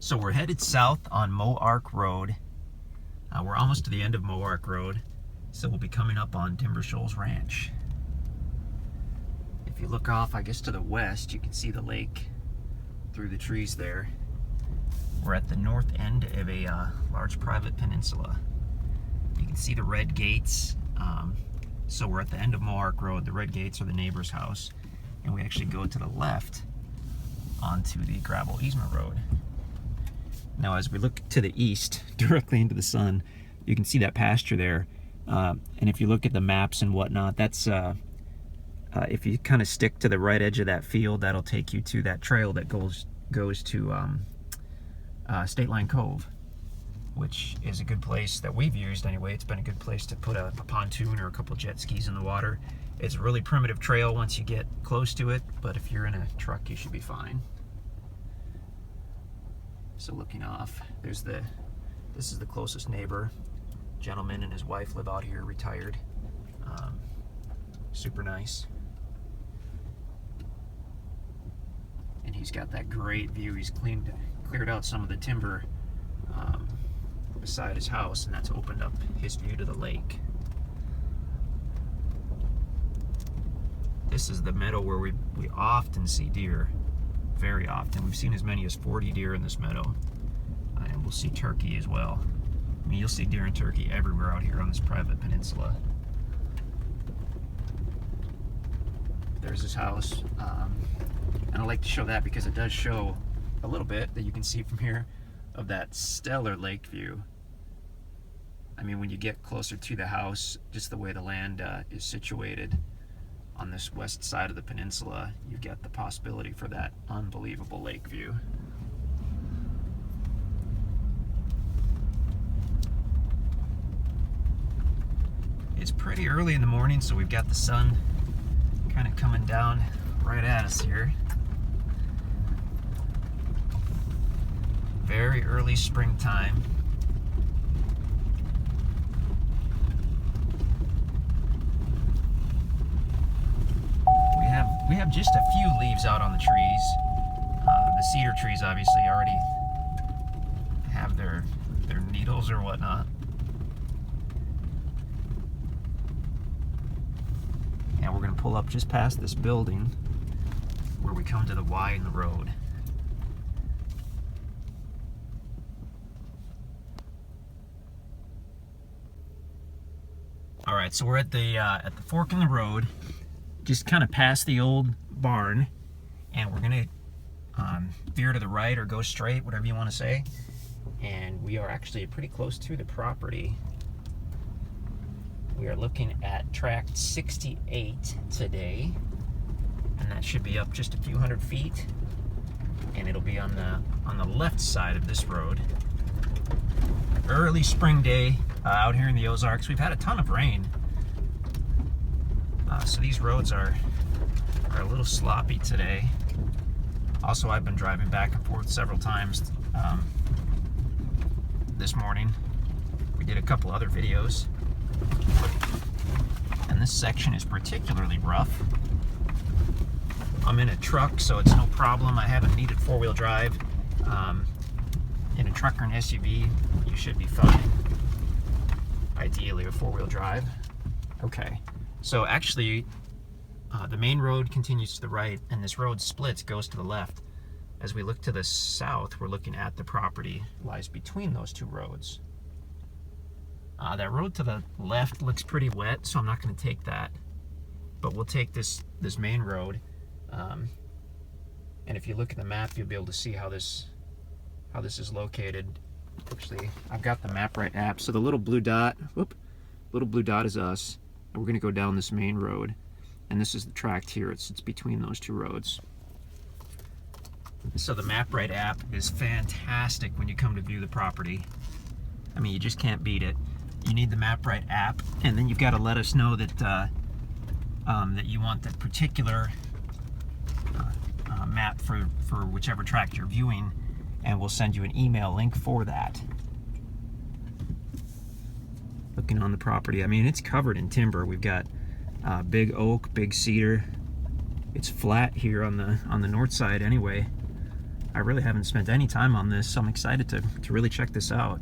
So we're headed south on Moark Road. We're almost to the end of Moark Road, so we'll be coming up on Timber Shoals Ranch. If you look off, I guess to the west, you can see the lake through the trees there. We're at the north end of a large private peninsula. You can see the red gates. So we're at the end of Moark Road. The red gates are the neighbor's house, and we actually go to the left onto the gravel easement road. Now as we look to the east, directly into the sun, you can see that pasture there. And if you look at the maps and whatnot, that's if you kind of stick to the right edge of that field, that'll take you to that trail that goes to State Line Cove, which is a good place that we've used anyway. It's been a good place to put a pontoon or a couple jet skis in the water. It's a really primitive trail once you get close to it, but if you're in a truck, you should be fine. So looking off, this is the closest neighbor. Gentleman and his wife live out here, retired. Super nice. And he's got that great view. He's cleared out some of the timber beside his house, and that's opened up his view to the lake. This is the meadow where we often see deer. Very often. We've seen as many as 40 deer in this meadow, and we'll see turkey as well. I mean, you'll see deer and turkey everywhere out here on this private peninsula. There's his house, and I like to show that because it does show a little bit that you can see from here of that stellar lake view. I mean, when you get closer to the house, just the way the land is situated on this west side of the peninsula, you've got the possibility for that unbelievable lake view. It's pretty early in the morning, so we've got the sun kind of coming down right at us here. Very early springtime. We have just a few leaves out on the trees. The cedar trees obviously already have their needles or whatnot. And we're going to pull up just past this building where we come to the Y in the road. All right, so we're at the fork in the road, just kind of past the old barn, and we're gonna veer to the right or go straight, whatever you want to say. And we are actually pretty close to the property. We are looking at tract 68 today, and that should be up just a few hundred feet, and it'll be on the left side of this road. Early spring day out here in the Ozarks. We've had a ton of rain. So these roads are a little sloppy today. Also, I've been driving back and forth several times this morning. We did a couple other videos, and this section is particularly rough. I'm in a truck, so it's no problem. I haven't needed four-wheel drive. In a truck or an SUV, you should be fine. Ideally, a four-wheel drive. Okay. So actually, the main road continues to the right, and this road splits, goes to the left. As we look to the south, we're looking at the property lies between those two roads. That road to the left looks pretty wet, so I'm not going to take that. But we'll take this main road, and if you look at the map, you'll be able to see how this is located. Actually, I've got the MapRight app. So the little blue dot, little blue dot is us. And we're going to go down this main road, and this is the tract here. It's between those two roads. So the MapRight app is fantastic when you come to view the property. I mean, you just can't beat it. You need the MapRight app, and then you've got to let us know that that you want that particular map for whichever tract you're viewing, and we'll send you an email link for that. Looking on the property, I mean, it's covered in timber. We've got big oak, big cedar. It's flat here on the north side anyway. I really haven't spent any time on this, so I'm excited to really check this out.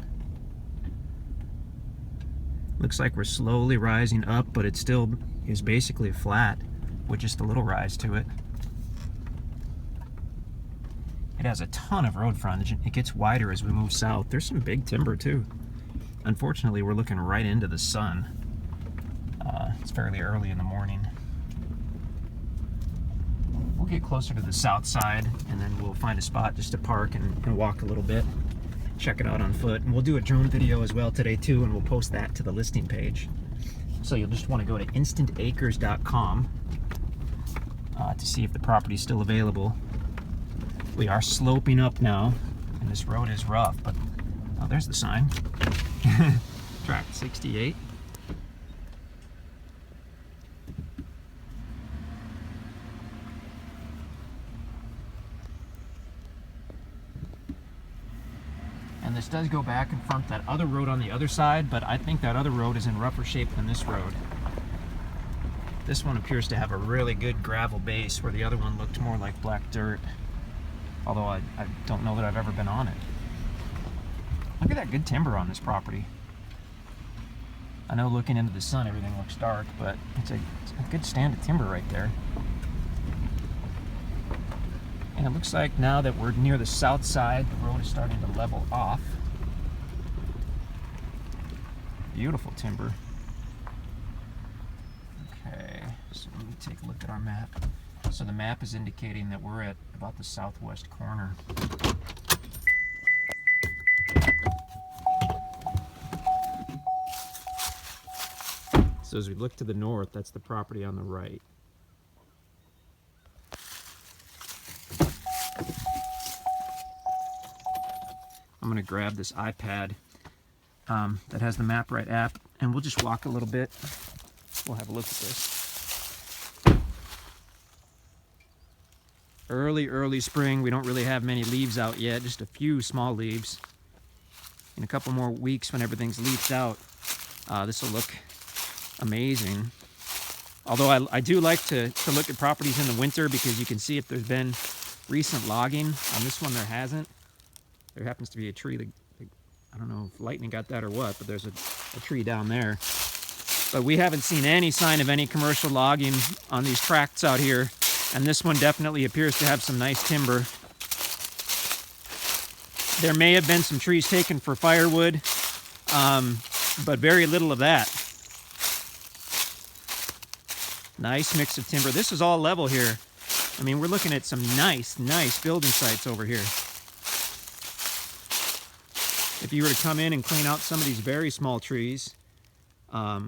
Looks like we're slowly rising up, but it still is basically flat with just a little rise to it. It has a ton of road frontage. It gets wider as we move south. There's some big timber too. Unfortunately, we're looking right into the sun. It's fairly early in the morning. We'll get closer to the south side, and then we'll find a spot just to park and walk a little bit. Check it out on foot. And we'll do a drone video as well today too, and we'll post that to the listing page. So you'll just want to go to InstantAcres.com to see if the property is still available. We are sloping up now, and this road is rough, but oh, there's the sign. Tract 68. And this does go back and front that other road on the other side, but I think that other road is in rougher shape than this road. This one appears to have a really good gravel base, where the other one looked more like black dirt. Although I don't know that I've ever been on it. Look at that good timber on this property. I know looking into the sun everything looks dark, but it's a good stand of timber right there. And it looks like now that we're near the south side, the road is starting to level off. Beautiful timber. Okay, so let me take a look at our map. So the map is indicating that we're at about the southwest corner. So as we look to the north, that's the property on the right. I'm going to grab this iPad that has the MapRight app, and we'll just walk a little bit. We'll have a look at this. Early spring. We don't really have many leaves out yet, just a few small leaves. In a couple more weeks, when everything's leafed out, this will look amazing. Although I do like to look at properties in the winter, because you can see if there's been recent logging. On this one there hasn't. There happens to be a tree that, I don't know if lightning got that or what, but there's a tree down there. But we haven't seen any sign of any commercial logging on these tracts out here. And this one definitely appears to have some nice timber. There may have been some trees taken for firewood, but very little of that. Nice mix of timber. This is all level here. I mean, we're looking at some nice building sites over here. If you were to come in and clean out some of these very small trees, I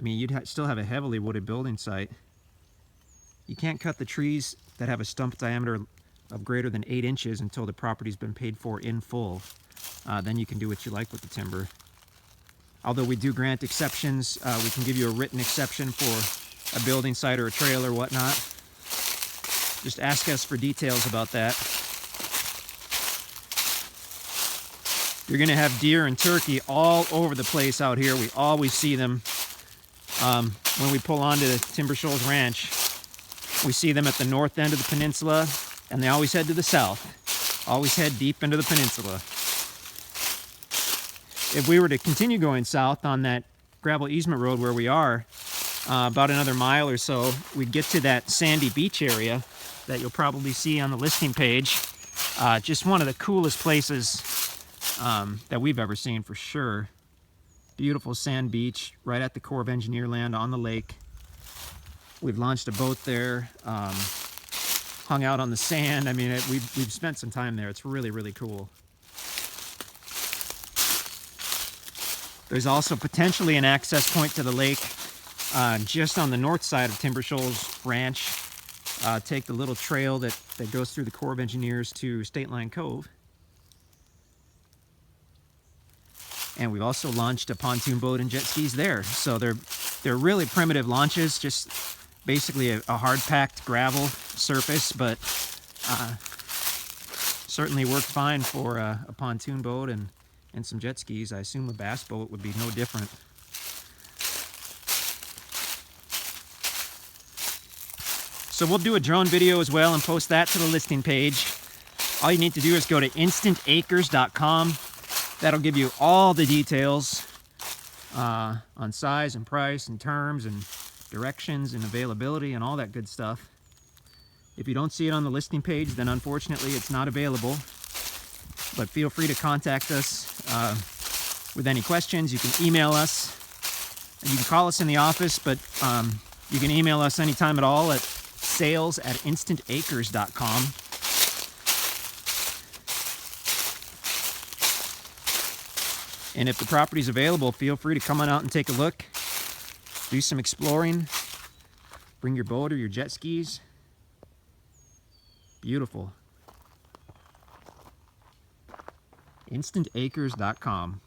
mean, you'd still have a heavily wooded building site. You can't cut the trees that have a stump diameter of greater than 8 inches until the property's been paid for in full. Then you can do what you like with the timber. Although we do grant exceptions, we can give you a written exception for a building site or a trail or whatnot. Just ask us for details about that. You're going to have deer and turkey all over the place out here. We always see them when we pull onto the Timber Shoals Ranch. We see them at the north end of the peninsula, and they always head to the south. Always head deep into the peninsula. If we were to continue going south on that gravel easement road where we are, about another mile or so, we'd get to that sandy beach area that you'll probably see on the listing page. Just one of the coolest places that we've ever seen, for sure. Beautiful sand beach right at the Corps of Engineer land on the lake. We've launched a boat there, hung out on the sand. I mean, we've spent some time there. It's really cool. There's also potentially an access point to the lake just on the north side of Timber Shoals Ranch. Take the little trail that goes through the Corps of Engineers to State Line Cove. And we've also launched a pontoon boat and jet skis there. So they're really primitive launches, just basically a hard-packed gravel surface, but certainly worked fine for a pontoon boat and some jet skis. I assume a bass boat would be no different. So we'll do a drone video as well and post that to the listing page. All you need to do is go to InstantAcres.com. That'll give you all the details on size and price and terms and directions and availability and all that good stuff. If you don't see it on the listing page, then unfortunately it's not available. But feel free to contact us with any questions. You can email us. You can call us in the office, but you can email us anytime at all at sales@instantacres.com. And if the property's available, feel free to come on out and take a look. Do some exploring. Bring your boat or your jet skis. Beautiful. InstantAcres.com.